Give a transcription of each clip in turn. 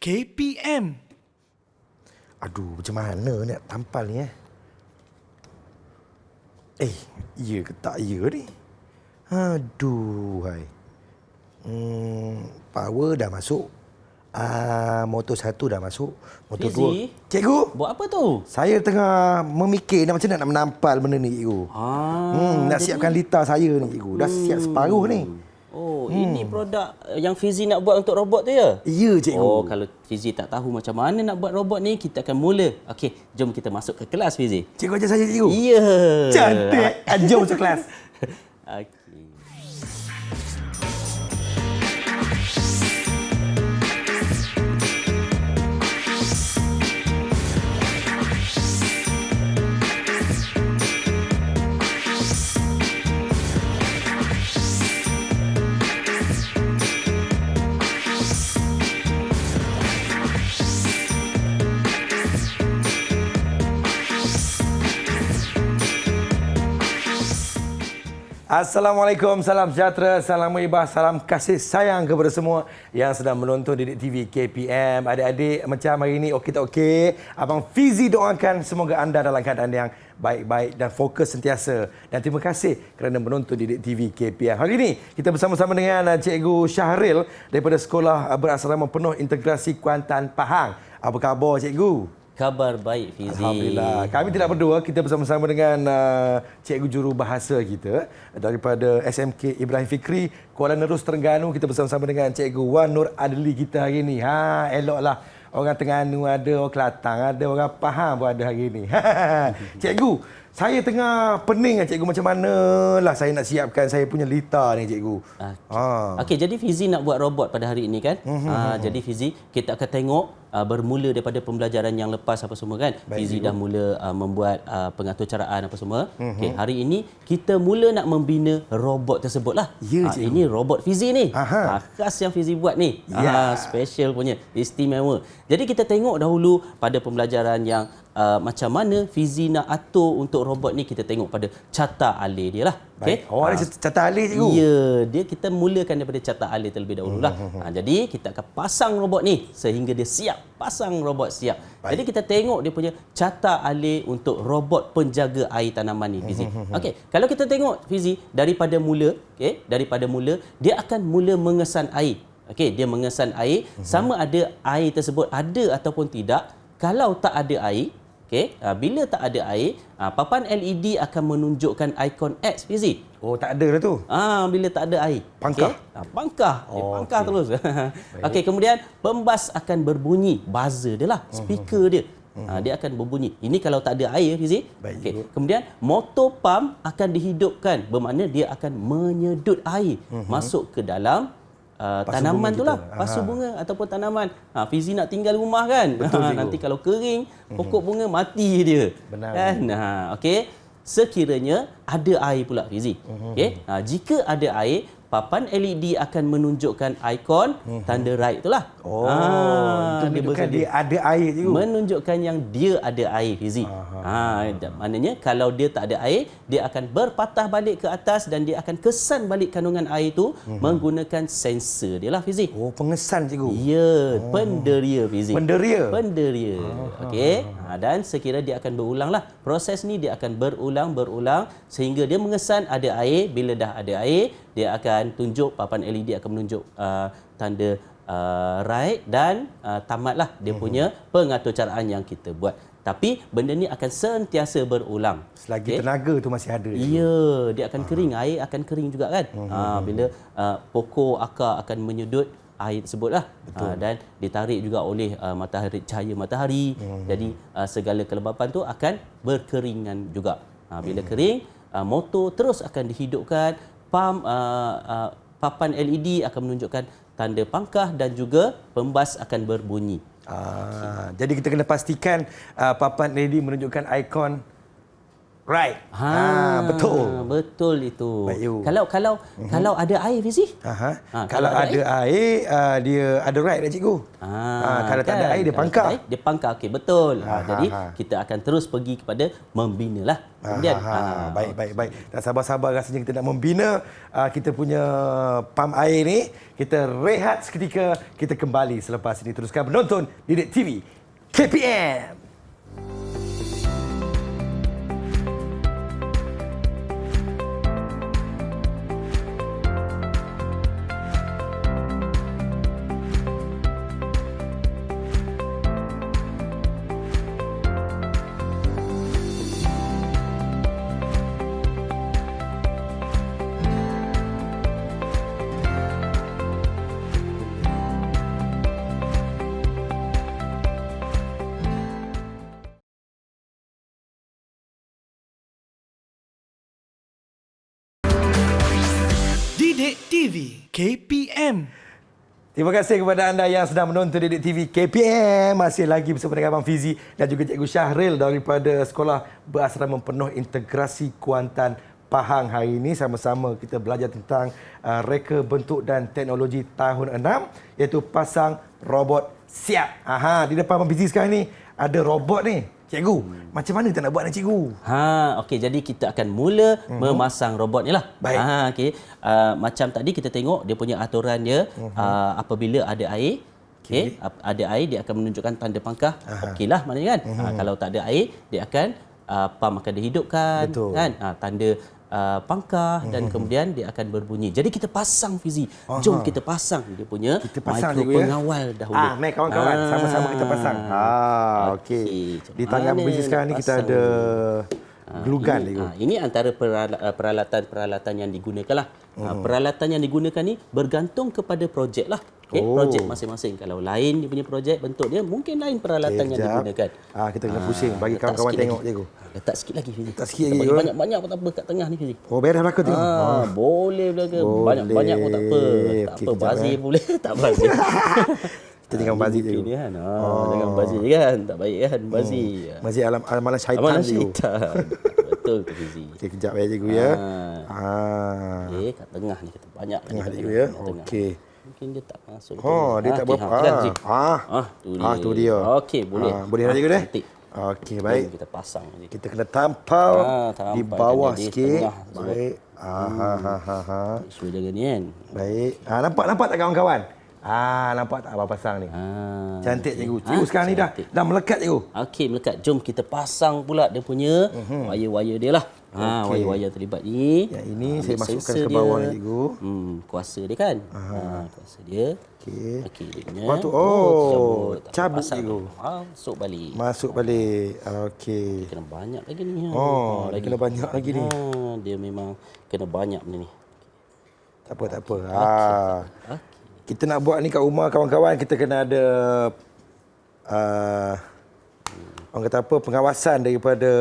KPM. Aduh, macam mana nak tampal ni ya ke tak ya ni? Aduh, hai. Power dah masuk. Motor 1 dah masuk. Motor 2. Cikgu, buat apa tu? saya tengah memikir macam mana nak menampal benda ni, cikgu. Nak siapkan litar saya ni, cikgu. Dah siap separuh ni. Ini produk yang Fizi nak buat untuk robot tu ya? Ya, cikgu. Kalau Fizi tak tahu macam mana nak buat robot ni, kita akan mula. Okey, jom kita masuk ke kelas, Fizi. Cikgu ajar saya, cikgu. Ya. Cantik. Jom masuk kelas. Okey. Assalamualaikum, salam sejahtera, salam muhibah, salam kasih sayang kepada semua yang sedang menonton Didik TV KPM. Adik-adik macam hari ini okey tak okey? Abang Fizi doakan semoga anda dalam keadaan yang baik-baik dan fokus sentiasa. Dan terima kasih kerana menonton Didik TV KPM. Hari ini kita bersama-sama dengan Cikgu Syahril daripada Sekolah Berasrama Penuh Integrasi Kuantan Pahang. Apa khabar, Cikgu? Khabar baik, Fizi. Alhamdulillah. Kami tidak berdua, kita bersama-sama dengan cikgu jurubahasa kita daripada SMK Ibrahim Fikri, Kuala Nerus, Terengganu. Kita bersama-sama dengan Cikgu Wan Nur Adli kita hari ini. Eloklah. Orang Terengganu ada, orang Kelantan ada, orang Pahang pun ada hari ini. Cikgu, saya tengah pening cikgu, macam manalah saya nak siapkan saya punya litar ni, cikgu. Okey, jadi Fizi nak buat robot pada hari ini kan? Jadi Fizi, kita akan tengok bermula daripada pembelajaran yang lepas apa semua kan. Fizi dah mula membuat pengatur caraan apa semua. Okey, hari ini kita mula nak membina robot tersebut lah. Ya, ini robot Fizi ni. Khas yang Fizi buat ni. Special punya, istimewa. Jadi kita tengok dahulu pada pembelajaran yang macam mana Fizi nak atur untuk robot ni. Kita tengok pada carta alih dia lah. Okay. Ada carta alih, cikgu? Ya, kita mulakan daripada carta alih terlebih dahulu lah. Jadi kita akan pasang robot ni sehingga dia siap. Pasang robot siap. Jadi kita tengok dia punya carta alih untuk robot penjaga air tanaman ni, Fizi. Okey, kalau kita tengok Fizi daripada mula, dia akan mula mengesan air. Okey, dia mengesan air sama ada air tersebut ada ataupun tidak. Kalau tak ada air, bila tak ada air, papan LED akan menunjukkan ikon X, Fizi. Tak ada lah tu. Bila tak ada air. Pangkah. Pangkah. Dia pangkah terus. Okey, kemudian pembas akan berbunyi. Buzzer dia lah, speaker dia. Dia akan berbunyi. Ini kalau tak ada air, Fizi. Kemudian motor pam akan dihidupkan, bermakna dia akan menyedut air masuk ke dalam tanaman tu lah, pasu bunga ataupun tanaman. Fizi nak tinggal rumah kan. Nanti kalau kering, pokok bunga mati dia. Benar. Kan? Okey. Sekiranya ada air pula, Fizi. Jika ada air, papan LED akan menunjukkan ikon tanda right itulah. Itu menunjukkan dia ada air, cikgu. Menunjukkan yang dia ada air, Fizi. Maknanya kalau dia tak ada air, dia akan berpatah balik ke atas dan dia akan kesan balik kandungan air itu menggunakan sensor dia lah, Fizi. Pengesan, cikgu. Ya, penderia, Fizi. Penderia. Okey. Dan sekira dia akan berulang lah. Proses ni dia akan berulang sehingga dia mengesan ada air. Bila dah ada air, dia akan tunjuk, papan LED akan menunjuk tanda right dan tamatlah dia punya pengatur caraan yang kita buat. Tapi benda ni akan sentiasa berulang. Selagi tenaga tu masih ada. Ya, dia akan kering, air akan kering juga kan. Bila pokok akar akan menyedut air tersebut lah. Dan ditarik juga oleh cahaya matahari. Jadi segala kelembapan tu akan berkeringan juga. Bila kering, motor terus akan dihidupkan. Papan LED akan menunjukkan tanda pangkah dan juga pembas akan berbunyi. Jadi kita kena pastikan papan LED menunjukkan ikon right. Betul. Betul itu. Baik, you. Kalau ada air Fizi? Kalau ada air, dia ada right dah cikgu. Kalau tak ada air, dia pangkar. Dia pangkar, okey, betul. Jadi kita akan terus pergi kepada membina lah. Kemudian, baik. Dan sabar-sabar rasanya kita nak membina kita punya pam air ni. Kita rehat seketika, kita kembali selepas ini. Teruskan menonton Didik TV KPM. Didik TV KPM. Terima kasih kepada anda yang sedang menonton Didik TV KPM. Masih lagi bersama dengan Abang Fizi dan juga Cikgu Syahril daripada Sekolah Berasrama Penuh Integrasi Kuantan Pahang. Hari ini sama-sama kita belajar tentang reka bentuk dan teknologi tahun 6 iaitu pasang robot siap. Di depan Abang Fizi sekarang ni ada robot ni. Cikgu, macam mana kita nak buat ni cikgu? Okey, jadi kita akan mula memasang robot ni lah. Baik. Okey. Macam tadi kita tengok dia punya aturan dia apabila ada air, okey, ada air dia akan menunjukkan tanda pangkah. Okeylah maknanya kan. Kalau tak ada air dia akan pam akan dihidupkan. Betul. Kan. Tanda pangkah dan kemudian dia akan berbunyi. Jadi kita pasang Fizi. Jom kita pasang dia punya mikro pengawal dahulu. Mari kawan-kawan sama-sama kita pasang. Okey. Di tangan Fizi sekarang ni kita ada glue gun ni. Ini antara peralatan-peralatan yang digunakan lah. Peralatan yang digunakan ni bergantung kepada projek lah. Okay, projek masing-masing. Kalau lain dia punya projek bentuk dia mungkin lain peralatan yang digunakan. Kita kena pusing bagi kawan-kawan tengok cikgu. Letak sikit lagi Fizi. Letak sikit lagi. Banyak-banyak pun tak apa kat tengah ni Fizi. Beres belakang tengok. Boleh belaka. Banyak-banyak pun tak apa. Tak apa bazir boleh. Tak bazir. Kita jangan bazir je. Kan. Jangan bazir je kan. Tak baik kan bazir. Bazir amalan syaitan. Amalan syaitan. Betul tu Fizi. Okey, kejap ya cikgu ya. Okey, kat tengah ni kita banyak lagi. Tengah cikgu ya. Okey. Mungkin dia tak masuk. Dia tak berapa. Tu dia. Okey, boleh. Boleh dah cikgu dah. Cantik. Okey, baik. Kita pasang ni. Kita kena tampal di bawah di sikit. tengah. Baik. Suruh jaga ni kan. Baik. Nampak tak kawan-kawan? Nampak tak abang pasang ni? Cantik cikgu. Cikgu sekarang ni dah melekat cikgu. Okey, melekat. Jom kita pasang pula dia punya wire-wire dia lah. Wire-wire terlibat ni. Yang ini saya masukkan ke bawah ni cikgu. Kuasa dia kan. Kuasa dia. Okey. Dia punya. Lepas tu, cabut cikgu. Masuk balik. Masuk balik. Okey. Kena banyak lagi ni. Dia kena banyak lagi ni. Dia memang kena banyak benda ni. Tak apa. Kita nak buat ni kat rumah kawan-kawan, kita kena ada orang kata apa, pengawasan daripada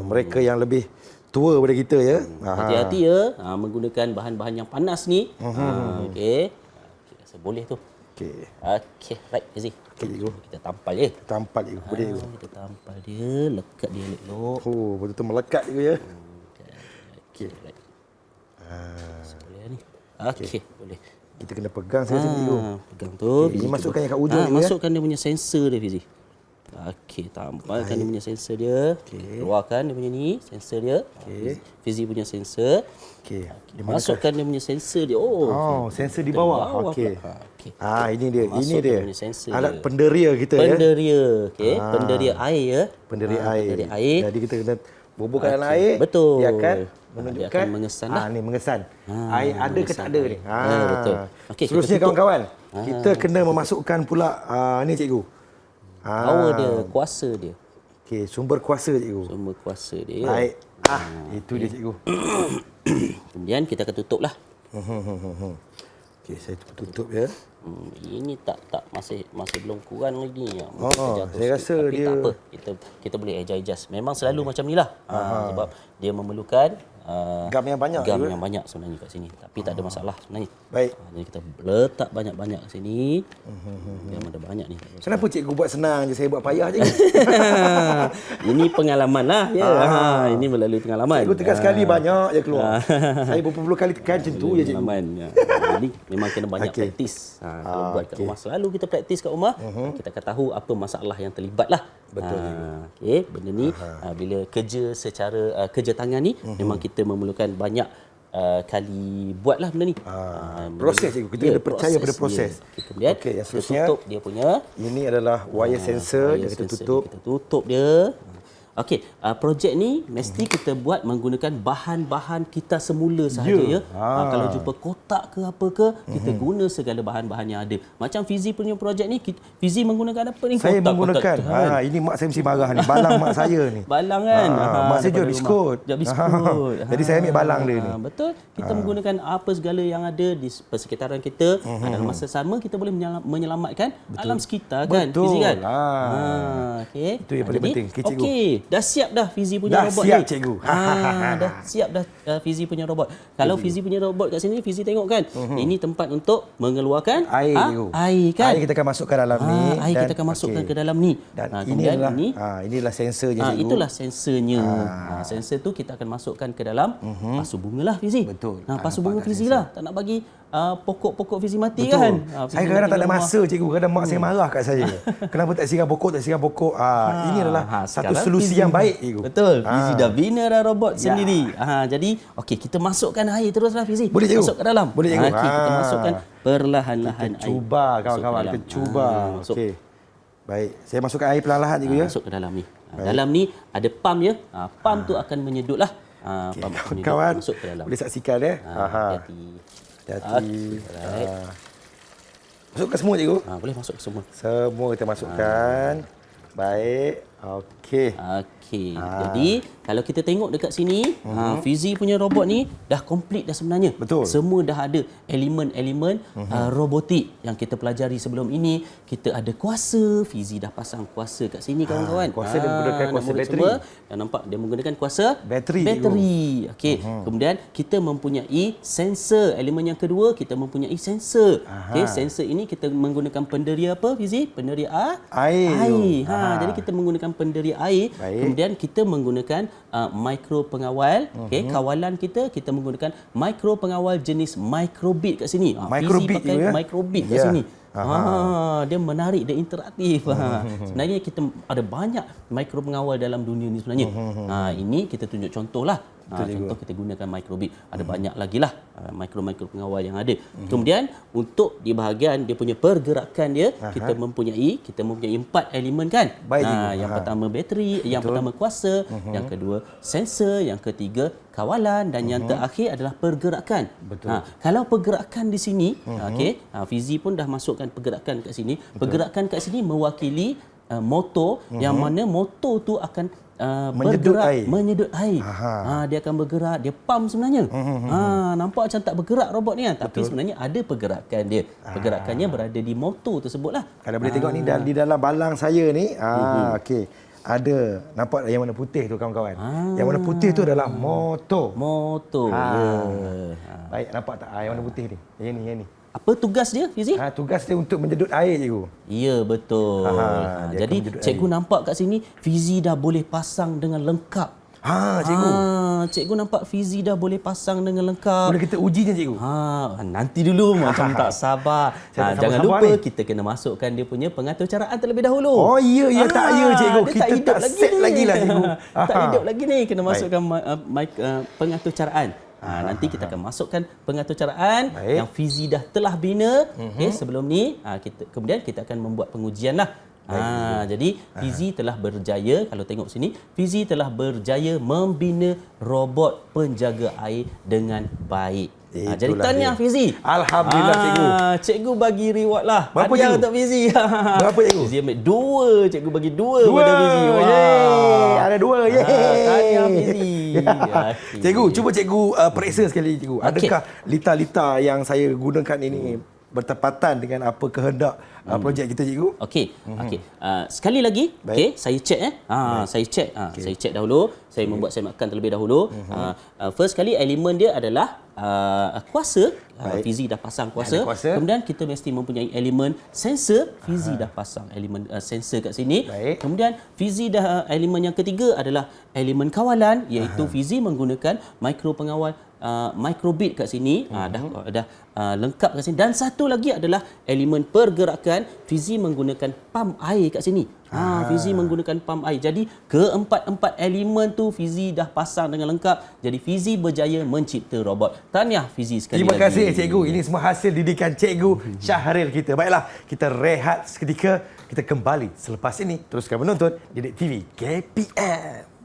mereka yang lebih tua daripada kita ya. Hati-hati ya menggunakan bahan-bahan yang panas ni. Okey. Rasa boleh tu. Okey, right Fizi. Okey cikgu. Kita tampal je. Tampal cikgu. Boleh cikgu. Kita tampal dia, lekat dia elok-elok. Betul-betul melekat cikgu ya. Okey, right. Boleh ni. Okey, boleh. Kita kena pegang saya sini cikgu. Pegang tu. Ini masukkan yang kat ujung ni. Masukkan dia punya sensor dia Fizi. Okey, tampalkan dia punya sensor dia. Keluarkan dia punya ni, sensor dia. Fizi punya sensor. Masukkan dia punya sensor dia. Sensor di bawah. Okey. Ini dia. Ini dia. Alat dia. penderia kita ya. Penderia. Okey, penderia air ya. Penderia air. Penderia air. Jadi kita kena buburkan dalam air. Betul. Dia akan menunjukkan. Dia akan mengesan lah. Ni mengesan. Air ada ke tak ada ni. Betul. Okey, seterusnya kawan-kawan. Kita kena memasukkan pula ni cikgu. Power dia, kuasa dia. Okey, sumber kuasa cikgu. Sumber kuasa dia. Baik. Itu dia cikgu. Kemudian kita akan tutup lah. Okey, saya tutup ya. Ini tak masih belum kurang lagi. Saya rasa tapi dia tak apa. Kita boleh adjust. Memang selalu macam nilah. Sebab dia memerlukan Gam yang banyak Gam juga. yang banyak sebenarnya kat sini. Tapi tak ada masalah sebenarnya. Baik. Jadi kita letak banyak-banyak kat sini. Gam ada banyak ni. Tak ada Kenapa cikgu buat senang je, saya buat payah je? Ini pengalaman lah. Ya. Ini melalui pengalaman. Cikgu tekan sekali banyak je keluar. Saya berpuluh kali tekan macam tu je cikgu. Pengalaman. Ya. Jadi memang kena banyak Okey. praktis. Kalau buat kat rumah, selalu kita praktis kat rumah, kita akan tahu apa masalah yang terlibat lah. Betul. Okey, benda ni bila kerja secara kerja tangan ni memang kita memerlukan banyak kali buatlah benda ni. Proses cikgu, kita kena percaya pada proses. Dia. Kemudian Okey, yang kita seterusnya, tutup dia punya ini adalah wire sensor yang kita sensor. tutup. Kita tutup dia. Okey, projek ni mesti kita buat menggunakan bahan-bahan kita semula sahaja ya. Kalau jumpa kotak ke apa ke, kita guna segala bahan-bahan yang ada. Macam Fizi punya projek ni, Fizi menggunakan apa ni? Saya Kotak, menggunakan. kotak. Ini mak saya mesti marah ni. Balang mak saya ni. Balang kan? Mak saya jual daripada biskut. rumah. Jual biskut. Jadi saya ambil balang dia ni. Betul. Kita menggunakan apa segala yang ada di persekitaran kita. Dalam masa sama kita boleh menyelamatkan alam sekitar kan? Betul. Fizi kan? Okey. Itu yang paling penting. Okey, cikgu. Okey, dah siap dah Fizi punya Dah robot siap, ni. cikgu. Dah siap dah Fizi punya robot. Kalau Fizi punya robot kat sini, Fizi tengok kan? Ini tempat untuk mengeluarkan Air, cikgu. air kan? Air kita akan masukkan dalam ni. Air kita akan masukkan ke dalam ni. Dan Kemudian inilah sensornya cikgu. itulah sensornya. Sensor tu kita akan masukkan ke dalam pasu bunga lah Fizi. Betul. Pasu bunga nampak dah Fizi lah. Tak nak bagi pokok-pokok Fizi mati Betul. kan? Saya kadang-kadang tak ada masa cikgu. Kadang mak saya marah kat saya. Kenapa tak siram pokok, tak siram pokok. Ini adalah satu sekarang solusi Fizi- yang baik cikgu. Betul. Fizi dah bina dah robot Ya. sendiri. Jadi okey, kita masukkan air teruslah Fizi. Boleh, cikgu? Masuk ke dalam. Boleh, cikgu? Okey, kita masukkan perlahan-lahan Kita air. cuba Masuk ke kawan-kawan. dalam. Kita cuba. Masuk. Okey. Baik. Saya masukkan air perlahan-lahan cikgu ya. Masuk ke dalam ni. Dalam ni ada pam ya. Pam tu akan menyedutlah. Pam akan menyedut. Kawan, Masuk ke dalam. boleh saksikan ya. Hati-hati. Hati-hati. Alright. Masukkan semua cikgu. Boleh masuk semua. Semua kita masukkan. Baik. Okey. Okey. Jadi kalau kita tengok dekat sini, Fizi punya robot ni dah komplit dah sebenarnya. Betul. Semua dah ada elemen-elemen robotik yang kita pelajari sebelum ini. Kita ada kuasa, Fizi dah pasang kuasa kat sini kawan-kawan. kuasa dia menggunakan kuasa nak murid bateri. semua, dah nampak dia menggunakan kuasa Bateri, Bateri. Okey. Kemudian kita mempunyai sensor. Elemen yang kedua kita mempunyai sensor. Okey, sensor ini kita menggunakan penderia apa Fizi? Penderia Air. Jadi kita menggunakan penderia air. Baik. Kemudian kita menggunakan mikro pengawal. Okey, kawalan kita menggunakan mikro pengawal jenis microbit kat sini. Microbit Fizi pakai tu ya? microbit kat Ya. sini. Dia menarik, dia interaktif. Sebenarnya kita ada banyak mikro pengawal dalam dunia ni sebenarnya. Ini kita tunjuk contohlah. Contoh kita gunakan microbit. Ada banyak lagi lah mikro-mikro pengawal yang ada. Kemudian untuk di bahagian dia punya pergerakan dia, kita mempunyai 4 elemen kan. Baik, cikgu. Yang pertama bateri, yang pertama kuasa, yang kedua sensor, yang ketiga kawalan dan yang terakhir adalah pergerakan. Betul. Kalau pergerakan di sini, okey, Fizi pun dah masukkan pergerakan kat sini. Pergerakan kat sini mewakili motor yang mana motor tu akan Menyedut bergerak, air. menyedut air. Dia akan bergerak, dia pump sebenarnya. Nampak macam tak bergerak robot ni kan, tapi sebenarnya ada pergerakan dia. Pergerakannya berada di motor tersebutlah. Kalau boleh tengok ni di dalam balang saya ni, okey. Ada nampak yang warna putih tu kawan-kawan. Yang warna putih tu adalah motor. Motor. Baik, nampak tak yang warna putih ni? Yang ni. Apa tugas dia, Fizi? Tugas dia untuk menyedut air cikgu. Ya, betul. dia Jadi akan menyedut cikgu nampak kat sini Fizi dah boleh pasang dengan lengkap. Cikgu. Cikgu nampak Fizi dah boleh pasang dengan lengkap. Boleh kita ujinya cikgu? Nanti dulu macam tak sabar. Saya tak Jangan sabar lupa ni. kita kena masukkan dia punya pengatur caraan terlebih dahulu. Oh ya, tak ya cikgu. Dia Kita hidup tak set ni. lagi lah cikgu. Tak hidup lagi ni, kena masukkan pengatur caraan. Nanti kita akan masukkan pengatur caraan Baik. yang Fizi dah telah bina. Okay, sebelum ni kemudian kita akan membuat pengujian lah. Jadi Fizi telah berjaya, kalau tengok sini, Fizi telah berjaya membina robot penjaga air dengan baik. Jadi Itulah tahniah dia. Fizi. Alhamdulillah cikgu. Cikgu bagi reward lah. Berapa, Hadiah cikgu? untuk Fizi. Berapa, cikgu? Fizi ambil 2. Cikgu bagi 2 Dua. pada Fizi. Yeay. Ada 2. Yeay. Tahniah Fizi. Cikgu, cuba cikgu periksa sekali cikgu. Okey. Adakah lita-lita yang saya gunakan ini bertepatan dengan apa kehendak projek kita cikgu? Okey. Sekali lagi, Baik. saya cek Saya cek. Saya cek dahulu. Saya membuat sematkan terlebih dahulu. First kali elemen dia adalah kuasa. Fizi dah pasang kuasa. Kemudian kita mesti mempunyai elemen sensor. Fizi dah pasang elemen sensor kat sini. Baik. Kemudian Fizi dah elemen yang ketiga adalah elemen kawalan, iaitu Fizi menggunakan mikro pengawal microbit kat sini. Dah lengkap kat sini. Dan satu lagi adalah elemen pergerakan. Fizi menggunakan pam air kat sini. Fizi menggunakan pam air. Jadi keempat-empat elemen tu Fizi dah pasang dengan lengkap. Jadi Fizi berjaya mencipta robot. Tahniah Fizi sekali Terima lagi. kasih cikgu. Ini semua hasil didikan cikgu Syahril kita. Baiklah, kita rehat seketika. Kita kembali selepas ini. Teruskan menonton Didik TV KPM.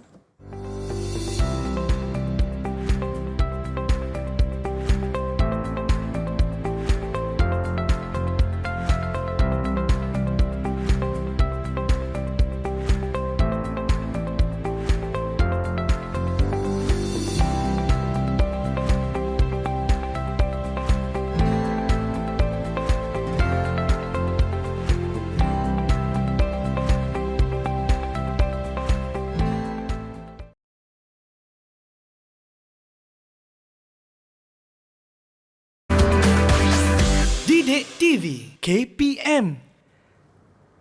Didik TV KPM.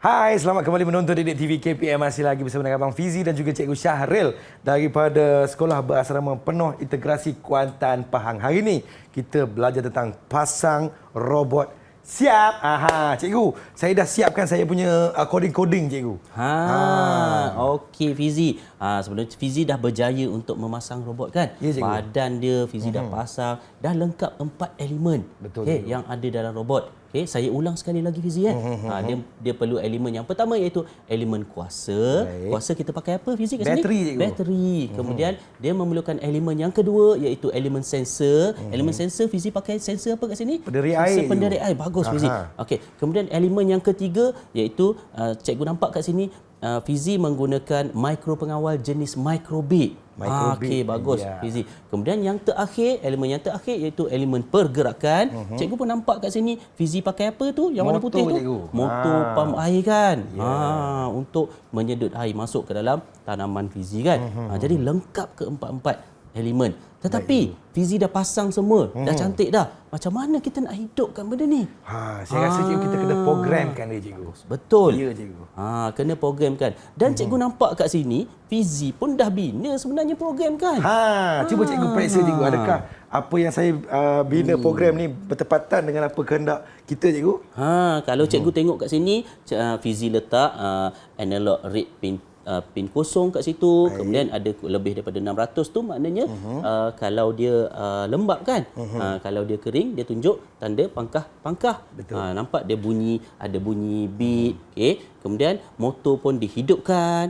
Hai, selamat kembali menonton Didik TV KPM. Masih lagi bersama dengan Abang Fizi dan juga Cikgu Syahril daripada Sekolah Berasrama Penuh Integrasi Kuantan Pahang. Hari ini kita belajar tentang pasang robot. Siap? Cikgu, saya dah siapkan saya punya coding-coding, cikgu. Okey Fizi. Sebenarnya Fizi dah berjaya untuk memasang robot kan? Ya, cikgu. Badan dia Fizi dah pasang, dah lengkap 4 elemen. Betul, cikgu. Yang ada dalam robot. Okey, saya ulang sekali lagi Fizi dia perlu elemen yang pertama iaitu elemen kuasa. Baik. Kuasa kita pakai apa Fizi kat sini? Bateri, cikgu. Bateri. Kemudian dia memerlukan elemen yang kedua iaitu elemen sensor. Elemen sensor Fizi pakai sensor apa kat sini? Penderi Sensor air, penderi air. Bagus Fizi. Okey, kemudian elemen yang ketiga iaitu cikgu nampak kat sini Fizi menggunakan mikro pengawal jenis microbit. Okey, bagus Fizi. Kemudian yang terakhir, elemen yang terakhir iaitu elemen pergerakan. Cikgu pun nampak kat sini Fizi pakai apa tu? Yang warna Motor, putih tu? cikgu. Motor pam air kan. Untuk menyedut air masuk ke dalam tanaman Fizi kan. Jadi lengkap keempat-empat elemen. Tetapi Fizi dah pasang semua, dah cantik dah. Macam mana kita nak hidupkan benda ni? Saya rasa cikgu kita kena programkan dia, cikgu. Betul. Ya, cikgu. Kena programkan. Dan cikgu nampak kat sini, Fizi pun dah bina sebenarnya program kan? Cuba cikgu periksa, cikgu. Adakah apa yang saya bina program ni bertepatan dengan apa kehendak kita, cikgu? Kalau cikgu tengok kat sini, Fizi letak analog read pin kosong kat situ. Baik. Kemudian ada lebih daripada 600 tu maknanya kalau dia lembap kan. Kalau dia kering dia tunjuk tanda pangkah. Nampak dia bunyi, ada bunyi beat. Okey. Kemudian motor pun dihidupkan.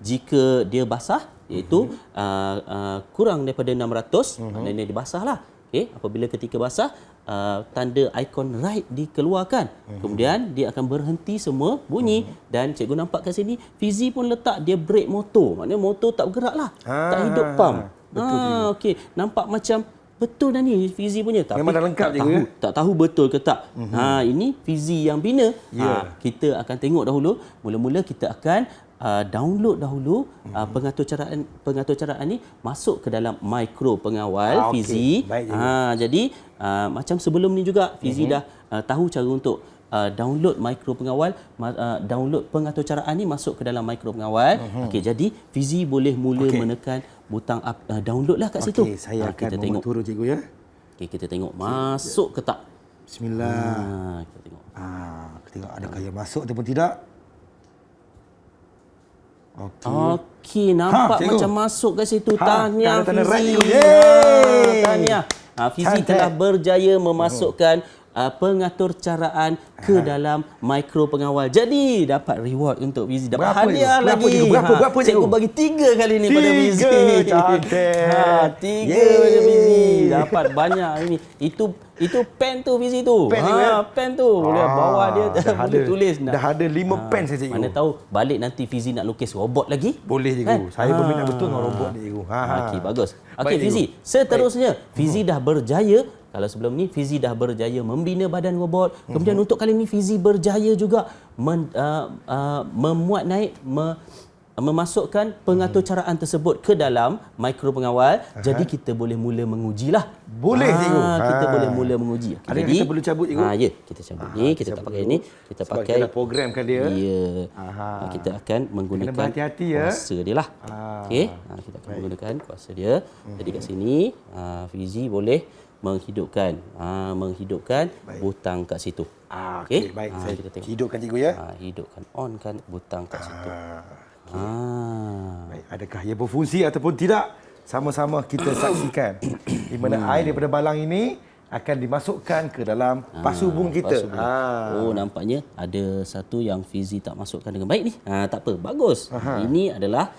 Jika dia basah iaitu kurang daripada 600 maknanya dia basahlah. Okey, apabila ketika basah tanda ikon right dikeluarkan. Kemudian dia akan berhenti semua bunyi dan cikgu nampak kat sini Fizi pun letak dia brake motor. Maknanya motor tak bergeraklah. Tak hidup pam. Okey, nampak macam betul dah ni Fizi punya, tapi memang dah lengkap cikgu. Tak tahu betul ke tak. Ini Fizi yang bina. Kita akan tengok dahulu. Mula-mula kita akan download dahulu pengaturcaraan ni masuk ke dalam mikro pengawal Fizi. Jadi macam sebelum ni juga Fizi dah tahu cara untuk download mikro pengawal, download pengaturcaraan ni masuk ke dalam mikro pengawal. Okey, jadi Fizi boleh mula menekan butang download lah kat situ. Saya akan kita tengok turun, cikgu, ya. Okey, kita tengok masuk ke tak. Bismillah. Kita tengok. Kita tengok adakah yang masuk ataupun tidak. Okey, nampak macam masuk ke situ. Tahniah Fizi. Tahniah. Fizi telah berjaya memasukkan pengaturcaraan ke dalam mikro pengawal. Jadi dapat reward untuk Fizi. Dapat hadiah lagi. Berapa cikgu bagi 3 kali ni pada Fizi. 3, cantik. 3 pada Fizi. Dapat banyak ini. Itu pen tu Fizi tu. Pen tu. Boleh bawa dia boleh tulis. Dah ada 5 pen saya, cikgu. Mana tahu balik nanti Fizi nak lukis robot lagi. Boleh, cikgu. Saya berminat betul dengan robot ni, cikgu. Okey, bagus. Okey Fizi, seterusnya Fizi dah berjaya. Kalau sebelum ni Fizi dah berjaya membina badan robot. Kemudian untuk kali ni Fizi berjaya juga memuat naik memasukkan pengaturcaraan tersebut ke dalam mikro pengawal. Jadi kita boleh mula mengujilah. Boleh, cikgu. Kita boleh mula menguji. Ada yang kita perlu cabut, cikgu? Ya, kita cabut ni. Kita tak pakai ni. Kita Sebab pakai. kita dah programkan dia. Ya. Aha. Kita akan menggunakan Kena berhati-hati ya. kuasa dia lah. Okey. Kita akan menggunakan kuasa dia. Jadi kat sini, Fizi boleh menghidupkan butang kat situ. Okey, baik. Saya kita tengok. hidupkan cikgu ya. Hidupkan, onkan butang kat situ. Baik, adakah ia berfungsi ataupun tidak? Sama-sama kita saksikan. Di mana air daripada balang ini akan dimasukkan ke dalam pasu bunga kita. Pasu bunga. Oh, nampaknya ada satu yang Fizi tak masukkan dengan baik ni. Tak apa, bagus. Ini adalah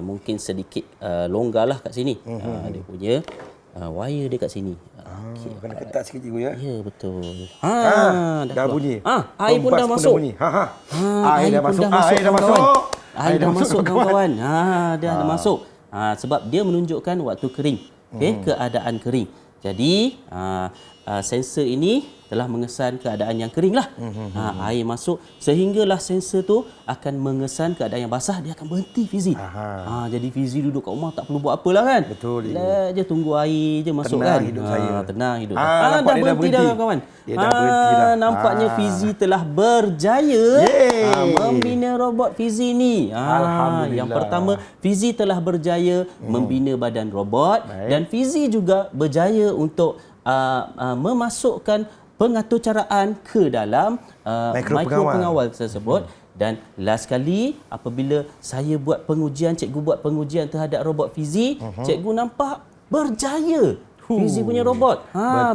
mungkin sedikit longgarlah kat sini. Dia punya wire dia kat sini. Okay. Kena ketat sikit cikgu ya. Ya, betul. Dah bunyi. Air pun dah masuk. Air dah masuk. Air dah masuk. Air dah masuk kawan-kawan. Dah masuk. Sebab dia menunjukkan waktu kering. Keadaan kering. Jadi, sensor ini telah mengesan keadaan yang kering lah. Air masuk sehinggalah sensor tu akan mengesan keadaan yang basah, dia akan berhenti Fizi. Jadi Fizi duduk kat rumah tak perlu buat apa lah kan. Betul. Lah je tunggu air je masuk Tenang kan. hidup saya. Tenang hidup. Nampak Dah dia berhenti dah kawan. Dia dah berhenti dah. Nampaknya Fizi telah berjaya membina robot Fizi ni. Alhamdulillah. Yang pertama, Fizi telah berjaya membina badan robot. Dan Fizi juga berjaya untuk memasukkan pengaturcaraan ke dalam mikro pengawal tersebut. Dan last kali apabila saya buat pengujian, cikgu buat pengujian terhadap robot Fizi, cikgu nampak berjaya. Fizi punya robot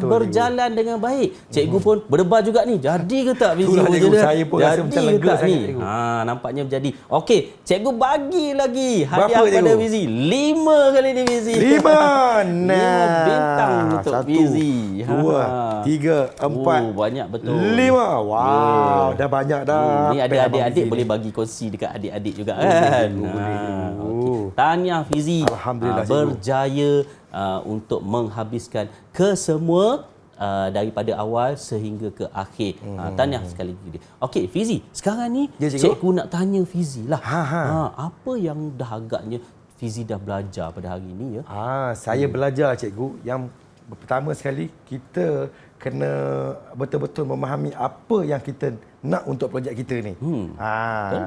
berjalan dengan baik. Cikgu pun berdebar juga ni. Jadi ke tak Fizi punya dia? Saya pun rasa macam lega sangat cikgu. Nampaknya berjadi. Okey, cikgu bagi lagi hadiah pada Fizi. 5 kali ni Fizi. 5. 5 bintang untuk Fizi. 2, 3, 4. Banyak betul. 5. Wow, dah banyak dah. Ni ada adik-adik boleh bagi kongsi dekat adik-adik juga kan. Okay. Tahniah Fizi. Alhamdulillah berjaya untuk menghabiskan kesemua daripada awal sehingga ke akhir. Tahniah sekali lagi. Okey, Fizi, sekarang ni cikgu nak tanya Fizi lah. Apa yang dah agaknya Fizi dah belajar pada hari ini ya? Saya belajar cikgu, yang pertama sekali kita kena betul-betul memahami apa yang kita nak untuk projek kita ni.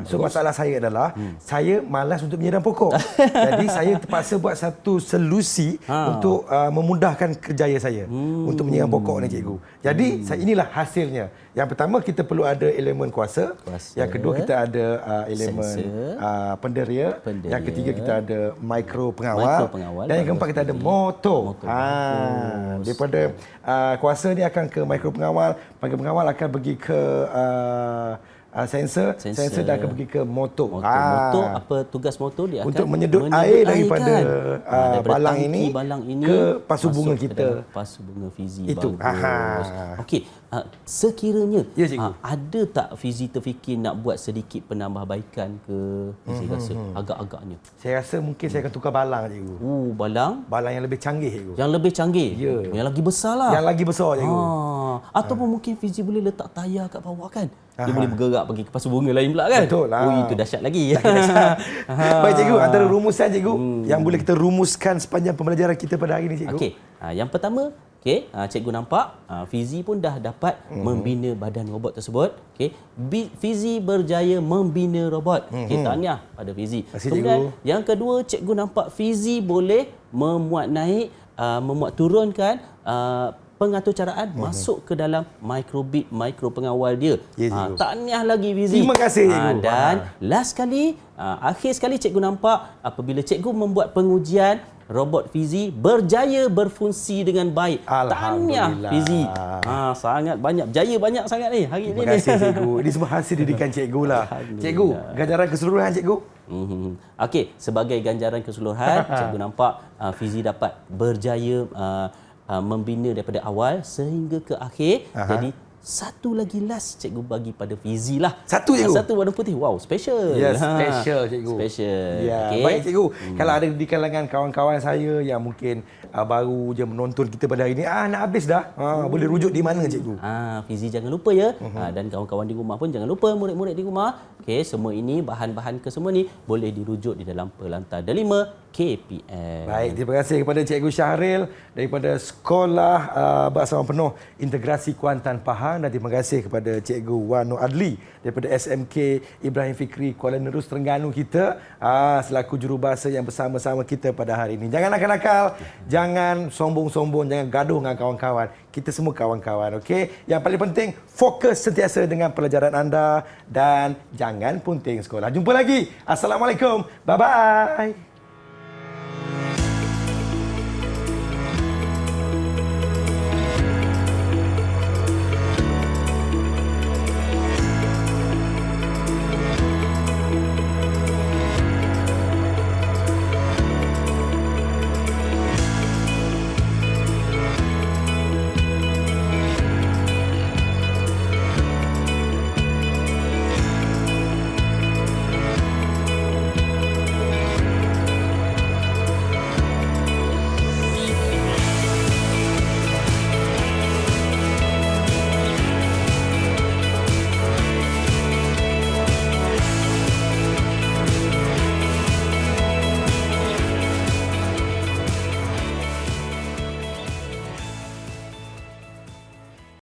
So masalah saya adalah saya malas untuk menyiram pokok. Jadi saya terpaksa buat satu solusi untuk memudahkan kerjaya saya untuk menyiram pokok ni cikgu. Jadi inilah hasilnya. Yang pertama kita perlu ada elemen kuasa. Yang kedua kita ada elemen penderia. Yang ketiga kita ada mikro pengawal. Dan yang keempat kita ada motor. Daripada kuasa ni akan ke mikro pengawal. Mikro pengawal akan pergi ke sensor dah akan pergi ke motor. Motor, apa tugas motor dia? Untuk menyedut air daripada balang ini ke pasu bunga kita. Pasu bunga Fizi. Itu. Okey, sekiranya ada tak Fizi terfikir nak buat sedikit penambahbaikan ke Fizi rasa agak-agaknya? Saya rasa mungkin saya akan tukar balang cikgu. Balang? Balang yang lebih canggih cikgu. Yang lebih canggih? Ya. Yang lagi besar lah. Yang lagi besar cikgu. Ataupun mungkin Fizi boleh letak tayar kat bawah kan? Dia boleh bergerak pergi ke pasu bunga lain pula kan? Betul lah. Itu dahsyat lagi. Baik cikgu, antara rumusan cikgu yang boleh kita rumuskan sepanjang pembelajaran kita pada hari ini cikgu. Okey, yang pertama, cikgu nampak Fizi pun dah dapat membina badan robot tersebut. Fizi berjaya membina robot. Tahniah pada Fizi. Kemudian yang kedua, cikgu nampak Fizi boleh memuat naik, memuat turunkan pengaturcaraan masuk ke dalam microbit, mikro pengawal dia. Tahniah lagi Fizi. Terima kasih cikgu. Dan last sekali, akhir sekali cikgu nampak apabila cikgu membuat pengujian, robot Fizi berjaya berfungsi dengan baik. Tahniah Fizi. Sangat banyak, berjaya banyak sangat ni hari ini. Terima kasih cikgu. Ini semua hasil didikan cikgu lah. Cikgu, ganjaran keseluruhan cikgu. Okey, sebagai ganjaran keseluruhan, cikgu nampak Fizi dapat berjaya membina daripada awal sehingga ke akhir. Jadi Satu lagi last cikgu bagi pada Fizi lah. Satu, cikgu? Satu warna putih. Wow, special. Ya, special cikgu. Special. Ya, Okey. baik cikgu. Kalau ada di kalangan kawan-kawan saya yang mungkin baru je menonton kita pada hari ini, nak habis dah. Boleh rujuk di mana cikgu? Fizi jangan lupa ya. Dan kawan-kawan di rumah pun jangan lupa, murid-murid di rumah. Okey, semua ini bahan-bahan ke semua ni boleh dirujuk di dalam Pelantar Delima KPM. Baik, terima kasih kepada Cikgu Syahril daripada Sekolah Bersama Penuh Integrasi Kuantan Pahang, dan terima kasih kepada Cikgu Wan Nur Adli daripada SMK Ibrahim Fikri Kuala Nerus Terengganu kita, selaku jurubahasa yang bersama-sama kita pada hari ini. Jangan nakal-nakal, jangan sombong-sombong, jangan gaduh dengan kawan-kawan. Kita semua kawan-kawan, okey? Yang paling penting, fokus sentiasa dengan pelajaran anda dan jangan punting sekolah. Jumpa lagi. Assalamualaikum. Bye-bye.